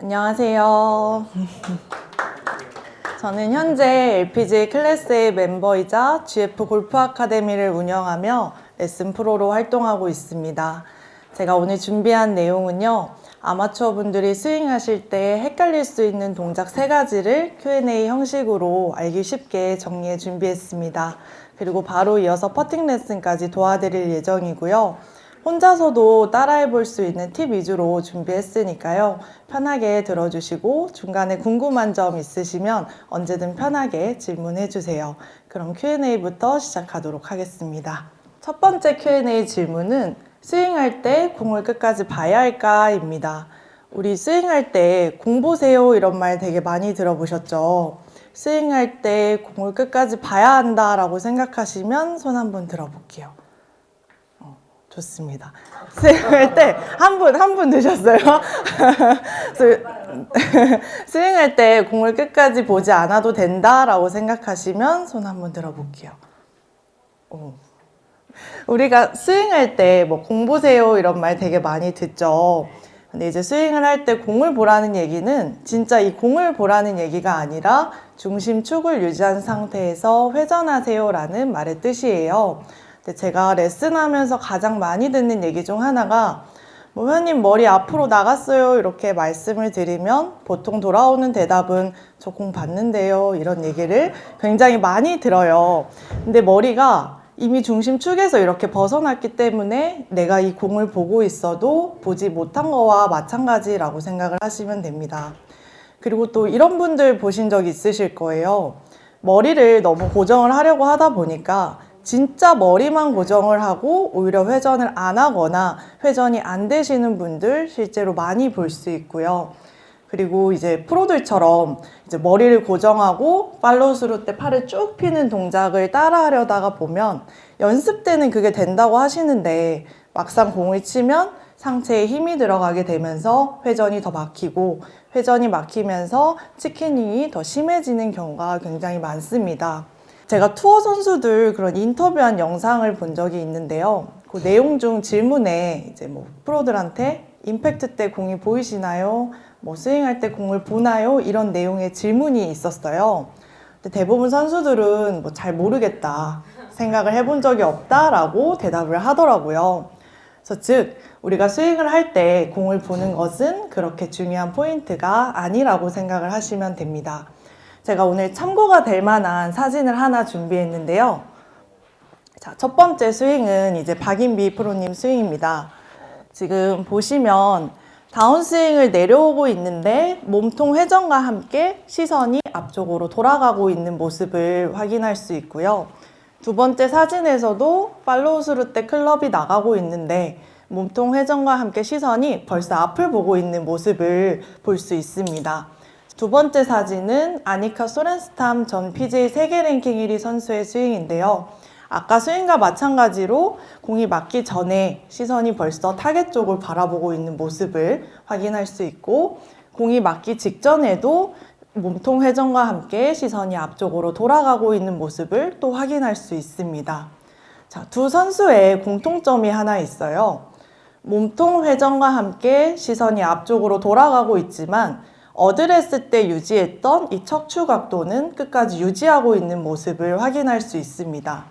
안녕하세요. 저는 현재 LPGA 클래스의 멤버이자 GF 골프 아카데미를 운영하며 레슨 프로로 활동하고 있습니다. 제가 오늘 준비한 내용은요, 아마추어 분들이 스윙하실 때 헷갈릴 수 있는 동작 3가지를 Q&A 형식으로 알기 쉽게 정리해 준비했습니다. 그리고 바로 이어서 퍼팅 레슨까지 도와드릴 예정이고요. 혼자서도 따라해 볼 수 있는 팁 위주로 준비했으니까요. 편하게 들어주시고 중간에 궁금한 점 있으시면 언제든 편하게 질문해 주세요. 그럼 Q&A부터 시작하도록 하겠습니다. 첫 번째 Q&A 질문은 스윙할 때 공을 끝까지 봐야 할까입니다. 우리 스윙할 때 공 보세요 이런 말 되게 많이 들어보셨죠? 스윙할 때 공을 끝까지 봐야 한다라고 생각하시면 손 한번 들어볼게요. 좋습니다. 스윙할 때 한 분 드셨어요? 스윙할 때 공을 끝까지 보지 않아도 된다라고 생각하시면 손 한번 들어볼게요. 우리가 스윙할 때 뭐 공 보세요 이런 말 되게 많이 듣죠. 근데 이제 스윙을 할 때 공을 보라는 얘기는 진짜 이 공을 보라는 얘기가 아니라 중심 축을 유지한 상태에서 회전하세요 라는 말의 뜻이에요. 근데 제가 레슨하면서 가장 많이 듣는 얘기 중 하나가 뭐 회원님 머리 앞으로 나갔어요 이렇게 말씀을 드리면 보통 돌아오는 대답은 저 공 봤는데요 이런 얘기를 굉장히 많이 들어요. 근데 머리가 이미 중심축에서 이렇게 벗어났기 때문에 내가 이 공을 보고 있어도 보지 못한 거와 마찬가지라고 생각을 하시면 됩니다. 그리고 또 이런 분들 보신 적 있으실 거예요. 머리를 너무 고정을 하려고 하다 보니까 진짜 머리만 고정을 하고 오히려 회전을 안 하거나 회전이 안 되시는 분들 실제로 많이 볼 수 있고요. 그리고 이제 프로들처럼 이제 머리를 고정하고 팔로우 스루 때 팔을 쭉 피는 동작을 따라 하려다가 보면 연습 때는 그게 된다고 하시는데 막상 공을 치면 상체에 힘이 들어가게 되면서 회전이 더 막히고 회전이 막히면서 치키닝이 더 심해지는 경우가 굉장히 많습니다. 제가 투어 선수들 그런 인터뷰한 영상을 본 적이 있는데요. 그 내용 중 질문에 이제 뭐 프로들한테 임팩트 때 공이 보이시나요? 뭐 스윙할 때 공을 보나요? 이런 내용의 질문이 있었어요. 근데 대부분 선수들은 뭐 잘 모르겠다, 생각을 해본 적이 없다라고 대답을 하더라고요. 그래서 즉 우리가 스윙을 할 때 공을 보는 것은 그렇게 중요한 포인트가 아니라고 생각을 하시면 됩니다. 제가 오늘 참고가 될 만한 사진을 하나 준비했는데요. 자, 첫 번째 스윙은 이제 박인비 프로님 스윙입니다. 지금 보시면 다운스윙을 내려오고 있는데 몸통 회전과 함께 시선이 앞쪽으로 돌아가고 있는 모습을 확인할 수 있고요. 두 번째 사진에서도 팔로우 스루 때 클럽이 나가고 있는데 몸통 회전과 함께 시선이 벌써 앞을 보고 있는 모습을 볼 수 있습니다. 두 번째 사진은 아니카 소렌스탐 전 PGA 세계 랭킹 1위 선수의 스윙인데요. 아까 스윙과 마찬가지로 공이 맞기 전에 시선이 벌써 타겟 쪽을 바라보고 있는 모습을 확인할 수 있고, 공이 맞기 직전에도 몸통 회전과 함께 시선이 앞쪽으로 돌아가고 있는 모습을 또 확인할 수 있습니다. 자, 두 선수의 공통점이 하나 있어요. 몸통 회전과 함께 시선이 앞쪽으로 돌아가고 있지만 어드레스 때 유지했던 이 척추 각도는 끝까지 유지하고 있는 모습을 확인할 수 있습니다.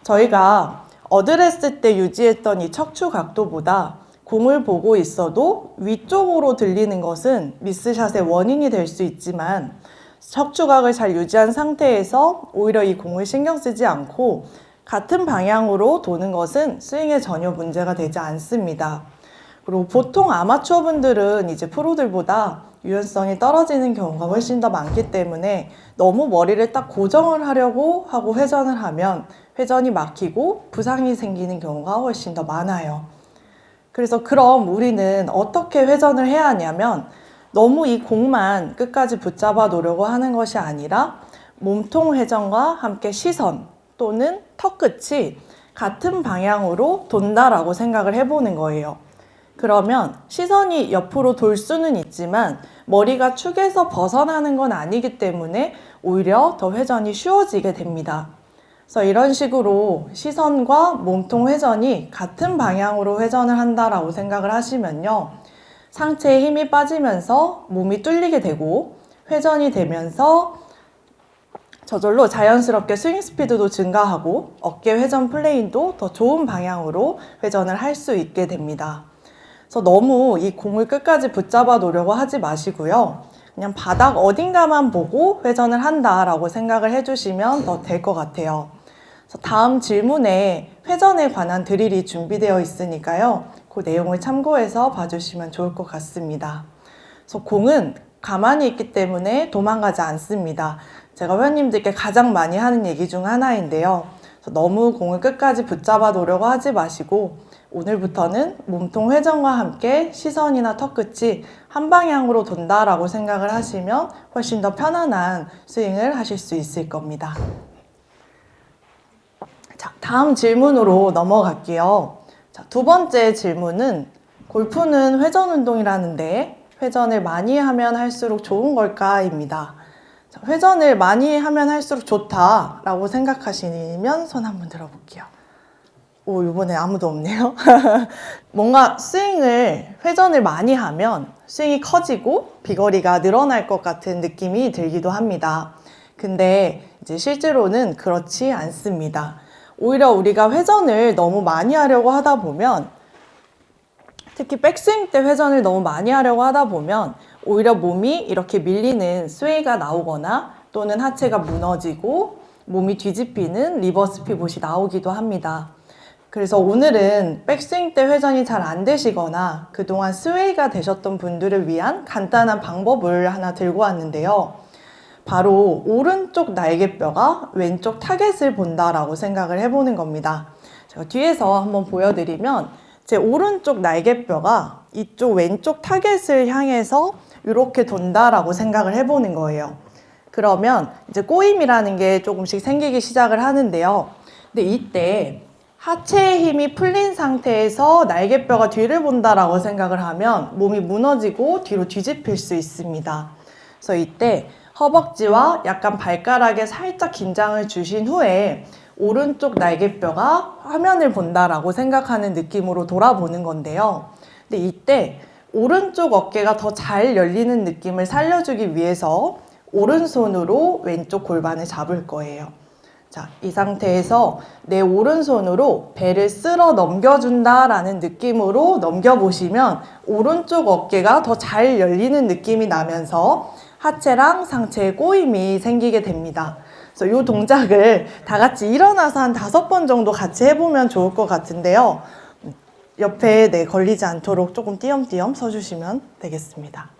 저희가 어드레스 때 유지했던 이 척추 각도보다 공을 보고 있어도 위쪽으로 들리는 것은 미스샷의 원인이 될 수 있지만 척추각을 잘 유지한 상태에서 오히려 이 공을 신경 쓰지 않고 같은 방향으로 도는 것은 스윙에 전혀 문제가 되지 않습니다. 그리고 보통 아마추어 분들은 이제 프로들보다 유연성이 떨어지는 경우가 훨씬 더 많기 때문에 너무 머리를 딱 고정을 하려고 하고 회전을 하면 회전이 막히고 부상이 생기는 경우가 훨씬 더 많아요. 그래서 그럼 우리는 어떻게 회전을 해야 하냐면 너무 이 공만 끝까지 붙잡아 놓으려고 하는 것이 아니라 몸통 회전과 함께 시선 또는 턱 끝이 같은 방향으로 돈다라고 생각을 해보는 거예요. 그러면 시선이 옆으로 돌 수는 있지만 머리가 축에서 벗어나는 건 아니기 때문에 오히려 더 회전이 쉬워지게 됩니다. 그래서 이런 식으로 시선과 몸통 회전이 같은 방향으로 회전을 한다라고 생각을 하시면요. 상체에 힘이 빠지면서 몸이 뚫리게 되고 회전이 되면서 저절로 자연스럽게 스윙 스피드도 증가하고 어깨 회전 플레인도 더 좋은 방향으로 회전을 할 수 있게 됩니다. 그래서 너무 이 공을 끝까지 붙잡아 놓으려고 하지 마시고요. 그냥 바닥 어딘가만 보고 회전을 한다라고 생각을 해주시면 더 될 것 같아요. 그래서 다음 질문에 회전에 관한 드릴이 준비되어 있으니까요. 그 내용을 참고해서 봐주시면 좋을 것 같습니다. 그래서 공은 가만히 있기 때문에 도망가지 않습니다. 제가 회원님들께 가장 많이 하는 얘기 중 하나인데요. 그래서 너무 공을 끝까지 붙잡아 놓으려고 하지 마시고 오늘부터는 몸통 회전과 함께 시선이나 턱끝이 한 방향으로 돈다라고 생각을 하시면 훨씬 더 편안한 스윙을 하실 수 있을 겁니다. 자, 다음 질문으로 넘어갈게요. 자, 두 번째 질문은 골프는 회전 운동이라는데 회전을 많이 하면 할수록 좋은 걸까?입니다. 자, 회전을 많이 하면 할수록 좋다라고 생각하시면 손 한번 들어볼게요. 오, 이번에 아무도 없네요. 뭔가 회전을 많이 하면 스윙이 커지고 비거리가 늘어날 것 같은 느낌이 들기도 합니다. 근데 이제 실제로는 그렇지 않습니다. 오히려 우리가 회전을 너무 많이 하려고 하다 보면 특히 백스윙 때 회전을 너무 많이 하려고 하다 보면 오히려 몸이 이렇게 밀리는 스웨이가 나오거나 또는 하체가 무너지고 몸이 뒤집히는 리버스 피봇이 나오기도 합니다. 그래서 오늘은 백스윙 때 회전이 잘 안 되시거나 그동안 스웨이가 되셨던 분들을 위한 간단한 방법을 하나 들고 왔는데요. 바로 오른쪽 날개뼈가 왼쪽 타겟을 본다라고 생각을 해보는 겁니다. 제가 뒤에서 한번 보여드리면 제 오른쪽 날개뼈가 이쪽 왼쪽 타겟을 향해서 이렇게 돈다라고 생각을 해보는 거예요. 그러면 이제 꼬임이라는 게 조금씩 생기기 시작을 하는데요. 근데 이때 하체의 힘이 풀린 상태에서 날개뼈가 뒤를 본다라고 생각을 하면 몸이 무너지고 뒤로 뒤집힐 수 있습니다. 그래서 이때 허벅지와 약간 발가락에 살짝 긴장을 주신 후에 오른쪽 날개뼈가 화면을 본다라고 생각하는 느낌으로 돌아보는 건데요. 근데 이때 오른쪽 어깨가 더 잘 열리는 느낌을 살려주기 위해서 오른손으로 왼쪽 골반을 잡을 거예요. 자, 이 상태에서 내 오른손으로 배를 쓸어 넘겨준다라는 느낌으로 넘겨보시면 오른쪽 어깨가 더 잘 열리는 느낌이 나면서 하체랑 상체에 꼬임이 생기게 됩니다. 그래서 이 동작을 다 같이 일어나서 한 5번 정도 같이 해보면 좋을 것 같은데요. 옆에 걸리지 않도록 조금 띄엄띄엄 서주시면 되겠습니다.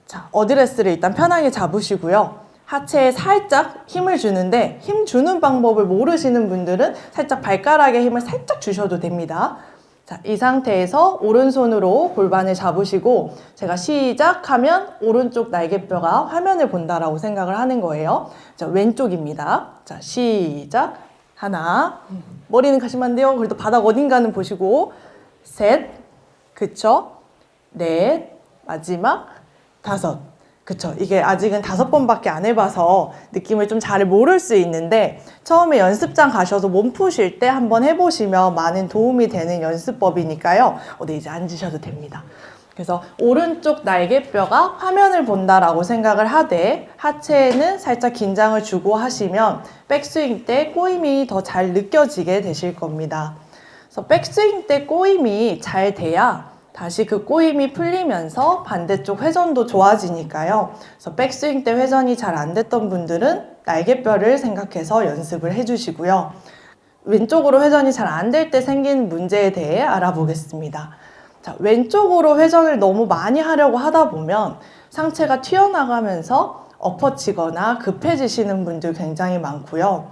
자, 어드레스를 일단 편하게 잡으시고요. 하체에 살짝 힘을 주는데 힘 주는 방법을 모르시는 분들은 살짝 발가락에 힘을 살짝 주셔도 됩니다. 자, 이 상태에서 오른손으로 골반을 잡으시고 제가 시작하면 오른쪽 날개뼈가 화면을 본다라고 생각을 하는 거예요. 자, 왼쪽입니다. 자, 시작. 하나. 머리는 가시면 안 돼요. 그래도 바닥 어딘가는 보시고. 셋. 그쵸? 넷. 마지막. 5. 그쵸. 이게 아직은 5번밖에 안 해봐서 느낌을 좀 잘 모를 수 있는데 처음에 연습장 가셔서 몸 푸실 때 한번 해보시면 많은 도움이 되는 연습법이니까요. 네, 이제 앉으셔도 됩니다. 그래서 오른쪽 날개뼈가 화면을 본다라고 생각을 하되 하체에는 살짝 긴장을 주고 하시면 백스윙 때 꼬임이 더 잘 느껴지게 되실 겁니다. 그래서 백스윙 때 꼬임이 잘 돼야 다시 그 꼬임이 풀리면서 반대쪽 회전도 좋아지니까요. 그래서 백스윙 때 회전이 잘 안 됐던 분들은 날개뼈를 생각해서 연습을 해주시고요. 왼쪽으로 회전이 잘 안 될 때 생긴 문제에 대해 알아보겠습니다. 자, 왼쪽으로 회전을 너무 많이 하려고 하다 보면 상체가 튀어나가면서 엎어치거나 급해지시는 분들 굉장히 많고요.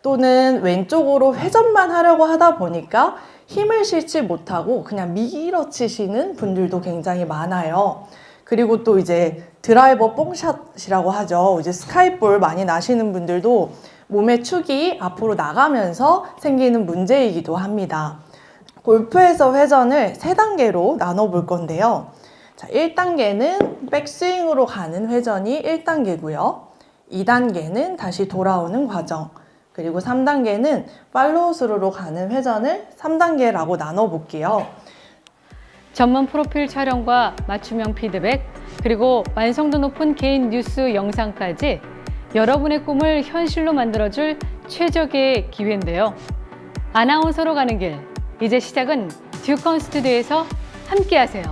또는 왼쪽으로 회전만 하려고 하다 보니까 힘을 실지 못하고 그냥 밀어치시는 분들도 굉장히 많아요. 그리고 또 이제 드라이버 뽕샷이라고 하죠. 이제 스카이볼 많이 나시는 분들도 몸의 축이 앞으로 나가면서 생기는 문제이기도 합니다. 골프에서 회전을 3단계로 나눠볼 건데요. 자, 1단계는 백스윙으로 가는 회전이 1단계고요. 2단계는 다시 돌아오는 과정. 그리고 3단계는 팔로우 스루로 가는 회전을 3단계라고 나눠볼게요. 전문 프로필 촬영과 맞춤형 피드백, 그리고 완성도 높은 개인 뉴스 영상까지 여러분의 꿈을 현실로 만들어줄 최적의 기회인데요. 아나운서로 가는 길, 이제 시작은 듀컨 스튜디오에서 함께하세요.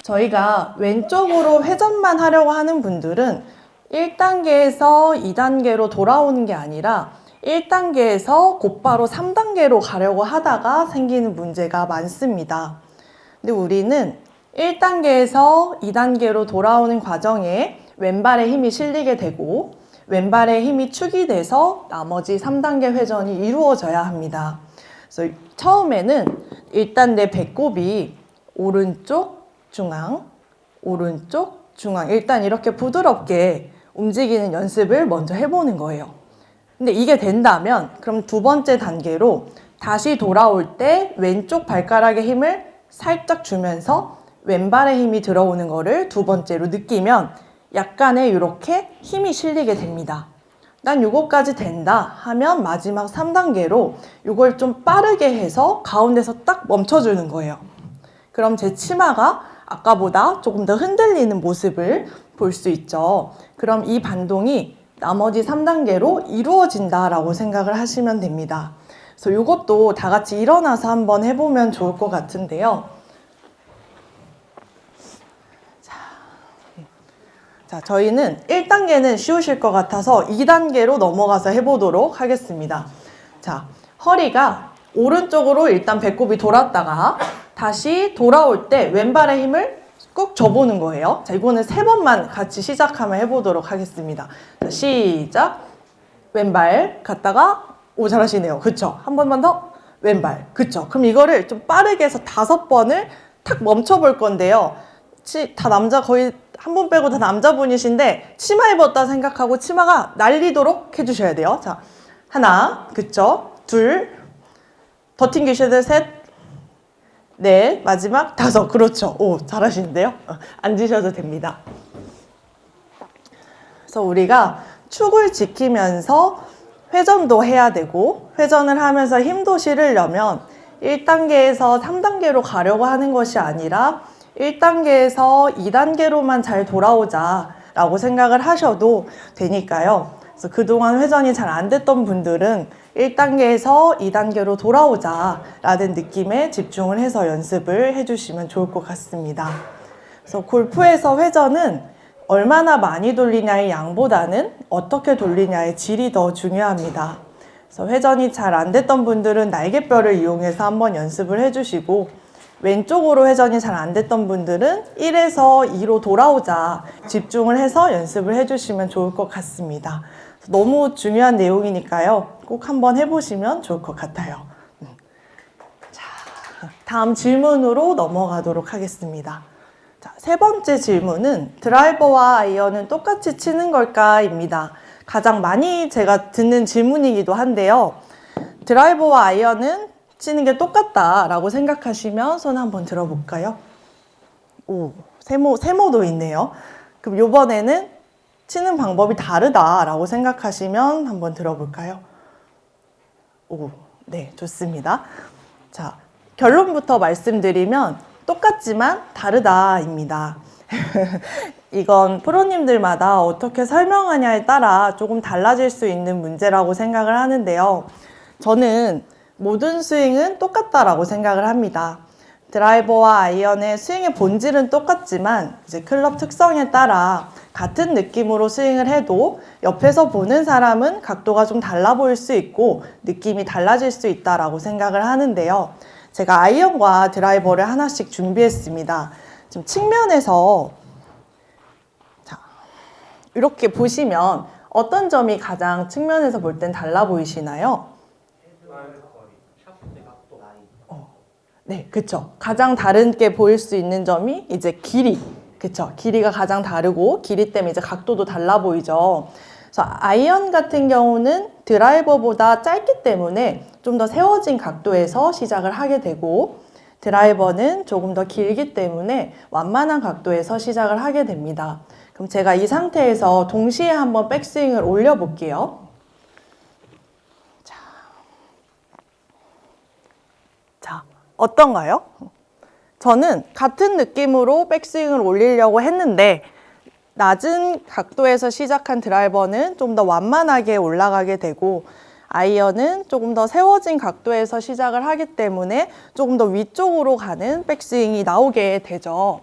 저희가 왼쪽으로 회전만 하려고 하는 분들은 1단계에서 2단계로 돌아오는 게 아니라 1단계에서 곧바로 3단계로 가려고 하다가 생기는 문제가 많습니다. 근데 우리는 1단계에서 2단계로 돌아오는 과정에 왼발에 힘이 실리게 되고 왼발에 힘이 축이 돼서 나머지 3단계 회전이 이루어져야 합니다. 그래서 처음에는 일단 내 배꼽이 오른쪽, 중앙, 오른쪽, 중앙 일단 이렇게 부드럽게 움직이는 연습을 먼저 해보는 거예요. 근데 이게 된다면 그럼 두 번째 단계로 다시 돌아올 때 왼쪽 발가락에 힘을 살짝 주면서 왼발에 힘이 들어오는 거를 두 번째로 느끼면 약간의 이렇게 힘이 실리게 됩니다. 난 요거까지 된다 하면 마지막 3단계로 요걸 좀 빠르게 해서 가운데서 딱 멈춰주는 거예요. 그럼 제 치마가 아까보다 조금 더 흔들리는 모습을 볼 수 있죠. 그럼 이 반동이 나머지 3단계로 이루어진다라고 생각을 하시면 됩니다. 그래서 요것도 다 같이 일어나서 한번 해보면 좋을 것 같은데요. 자, 저희는 1단계는 쉬우실 것 같아서 2단계로 넘어가서 해보도록 하겠습니다. 자, 허리가 오른쪽으로 일단 배꼽이 돌았다가 다시 돌아올 때 왼발의 힘을 꾹 줘보는 거예요. 자, 이거는 3번만 같이 시작하면 해보도록 하겠습니다. 자, 시작. 왼발 갔다가 오 잘하시네요. 그쵸? 한 번만 더 왼발. 그쵸? 그럼 이거를 좀 빠르게 해서 5번을 탁 멈춰볼 건데요. 다 남자 거의 한 분 빼고 다 남자분이신데 치마 입었다 생각하고 치마가 날리도록 해주셔야 돼요. 자, 하나, 그쵸? 둘, 더 튕기셔야 돼요. 셋, 넷, 마지막 5. 그렇죠. 오, 잘하시는데요? 앉으셔도 됩니다. 그래서 우리가 축을 지키면서 회전도 해야 되고 회전을 하면서 힘도 실으려면 1단계에서 3단계로 가려고 하는 것이 아니라 1단계에서 2단계로만 잘 돌아오자 라고 생각을 하셔도 되니까요. 그래서 그동안 회전이 잘 안 됐던 분들은 1단계에서 2단계로 돌아오자 라는 느낌에 집중을 해서 연습을 해주시면 좋을 것 같습니다. 그래서 골프에서 회전은 얼마나 많이 돌리냐의 양보다는 어떻게 돌리냐의 질이 더 중요합니다. 그래서 회전이 잘 안 됐던 분들은 날개뼈를 이용해서 한번 연습을 해주시고 왼쪽으로 회전이 잘 안 됐던 분들은 1에서 2로 돌아오자 집중을 해서 연습을 해주시면 좋을 것 같습니다. 너무 중요한 내용이니까요. 꼭 한번 해보시면 좋을 것 같아요. 자, 다음 질문으로 넘어가도록 하겠습니다. 자, 세 번째 질문은 드라이버와 아이언은 똑같이 치는 걸까? 입니다. 가장 많이 제가 듣는 질문이기도 한데요. 드라이버와 아이언은 치는 게 똑같다라고 생각하시면 손 한번 들어볼까요? 오, 세모도 있네요. 그럼 이번에는 치는 방법이 다르다라고 생각하시면 한번 들어볼까요? 오, 네, 좋습니다. 자, 결론부터 말씀드리면 똑같지만 다르다입니다. 이건 프로님들마다 어떻게 설명하냐에 따라 조금 달라질 수 있는 문제라고 생각을 하는데요. 저는 모든 스윙은 똑같다라고 생각을 합니다. 드라이버와 아이언의 스윙의 본질은 똑같지만 이제 클럽 특성에 따라 같은 느낌으로 스윙을 해도 옆에서 보는 사람은 각도가 좀 달라 보일 수 있고 느낌이 달라질 수 있다라고 생각을 하는데요. 제가 아이언과 드라이버를 하나씩 준비했습니다. 지금 측면에서 자, 이렇게 보시면 어떤 점이 가장 측면에서 볼 땐 달라 보이시나요? 네, 그쵸. 가장 다르게 보일 수 있는 점이 이제 길이. 그쵸. 길이가 가장 다르고, 길이 때문에 이제 각도도 달라 보이죠. 그래서 아이언 같은 경우는 드라이버보다 짧기 때문에 좀 더 세워진 각도에서 시작을 하게 되고, 드라이버는 조금 더 길기 때문에 완만한 각도에서 시작을 하게 됩니다. 그럼 제가 이 상태에서 동시에 한번 백스윙을 올려볼게요. 자, 어떤가요? 저는 같은 느낌으로 백스윙을 올리려고 했는데 낮은 각도에서 시작한 드라이버는 좀 더 완만하게 올라가게 되고 아이언은 조금 더 세워진 각도에서 시작을 하기 때문에 조금 더 위쪽으로 가는 백스윙이 나오게 되죠.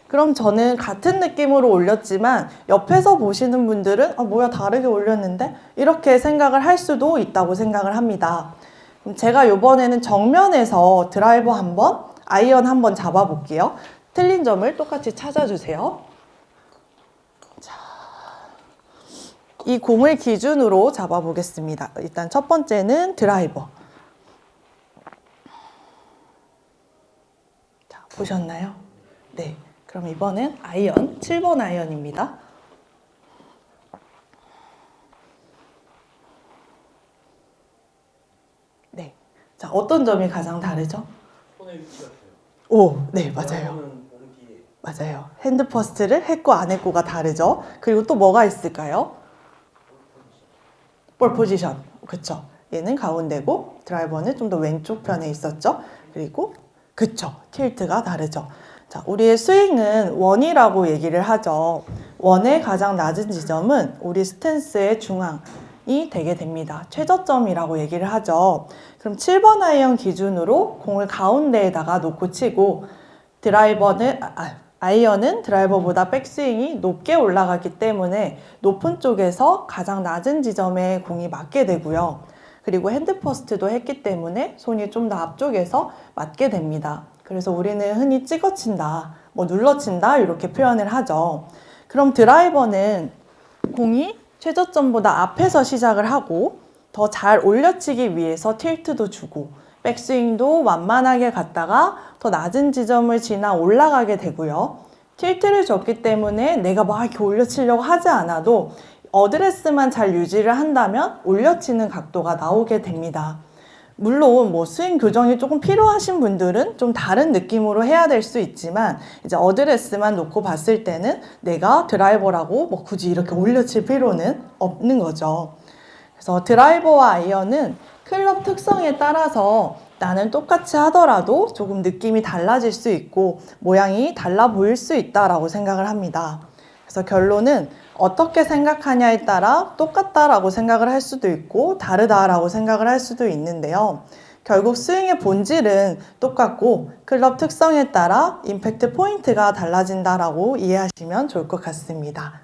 그럼 저는 같은 느낌으로 올렸지만 옆에서 보시는 분들은 뭐야 다르게 올렸는데? 이렇게 생각을 할 수도 있다고 생각을 합니다. 그럼 제가 이번에는 정면에서 드라이버 한번, 아이언 한번 잡아볼게요. 틀린 점을 똑같이 찾아주세요. 자, 이 공을 기준으로 잡아보겠습니다. 일단 첫 번째는 드라이버. 자, 보셨나요? 네. 그럼 이번엔 아이언, 7번 아이언입니다. 네. 자, 어떤 점이 가장 다르죠? 손의 위치 같아요. 오, 네, 맞아요. 공은 공 뒤에. 맞아요. 핸드 퍼스트를 했고 안 했고가 다르죠. 그리고 또 뭐가 있을까요? 볼 포지션. 그쵸. 얘는 가운데고 드라이버는 좀 더 왼쪽 편에 있었죠. 그리고 그쵸. 틸트가 다르죠. 자, 우리의 스윙은 원이라고 얘기를 하죠. 원의 가장 낮은 지점은 우리 스탠스의 중앙이 되게 됩니다. 최저점이라고 얘기를 하죠. 그럼 7번 아이언 기준으로 공을 가운데에다가 놓고 치고 아이언은 드라이버보다 백스윙이 높게 올라가기 때문에 높은 쪽에서 가장 낮은 지점에 공이 맞게 되고요. 그리고 핸드 퍼스트도 했기 때문에 손이 좀 더 앞쪽에서 맞게 됩니다. 그래서 우리는 흔히 찍어친다, 눌러친다 이렇게 표현을 하죠. 그럼 드라이버는 공이 최저점보다 앞에서 시작을 하고 더 잘 올려치기 위해서 틸트도 주고 백스윙도 완만하게 갔다가 더 낮은 지점을 지나 올라가게 되고요. 틸트를 줬기 때문에 내가 막 이렇게 올려치려고 하지 않아도 어드레스만 잘 유지를 한다면 올려치는 각도가 나오게 됩니다. 물론 스윙 교정이 조금 필요하신 분들은 좀 다른 느낌으로 해야 될 수 있지만 이제 어드레스만 놓고 봤을 때는 내가 드라이버라고 굳이 이렇게 올려칠 필요는 없는 거죠. 그래서 드라이버와 아이언은 클럽 특성에 따라서 나는 똑같이 하더라도 조금 느낌이 달라질 수 있고 모양이 달라 보일 수 있다라고 생각을 합니다. 그래서 결론은 어떻게 생각하냐에 따라 똑같다라고 생각을 할 수도 있고 다르다라고 생각을 할 수도 있는데요. 결국 스윙의 본질은 똑같고 클럽 특성에 따라 임팩트 포인트가 달라진다라고 이해하시면 좋을 것 같습니다.